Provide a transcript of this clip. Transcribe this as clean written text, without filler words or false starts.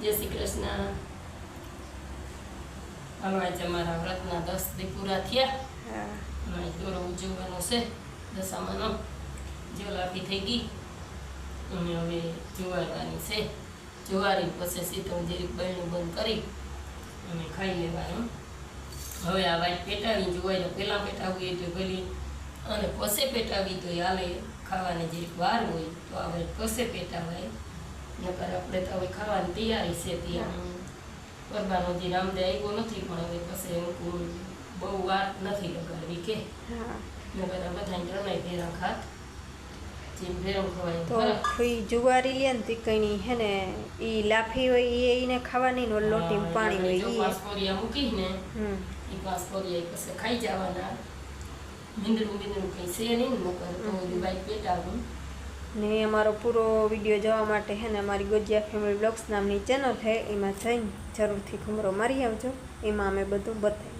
જય શ્રી કૃષ્ણ. હાલો આજે અમારા વ્રતના 10 દી પૂરા થયા. અને દોરો ઉજવવાનો છે દશામાનો. જોલાપી થઈ ગઈ અને હવે જોવારવાની છે. જોવારી પછી સીધું જરીક બળનું બંધ કરી અને ખાઈ લેવાનું. હવે આ વાટ પેટાવી જોવાય તો પહેલાં પેટાવી એટલે ભલી અને પછી પેટાવી તો હાલે. ખાવાની જરીક વાર હોય તો આ વાટ પછી પેટાવાય. નકર આપણે તો હવે ખાવાની તૈયારી છે. ત્યાં ગરબાનો જે રામદે આવ્યો નથી પણ હવે પછી હું બહુ વાર નથી લગાડવી કે નકર બધા ત્રણેય ભેરા ખાત જેમ ભેરો ખવાય તો ઈ જુવારી લે ને તીકણી હે ને ઈ લાફી હોય એને ખાવાની ને લોટી પાણી હોય ઈ પાસપોરિયા મૂકીને ઈ પાસપોરિયા પછી ખાઈ જવાના. મીંદડું કંઈ છે નહીં નકર તો બાઈક પેટાવું. ને અમારો પૂરો વિડીયો જોવા માટે હે ને અમારી ગોજિયા ફેમિલી બ્લોગ્સ નામની ચેનલ છે, એમાં જઈને જરૂરથી ઘુમરો મારી આવજો. એમાં અમે બધું બતાવીએ.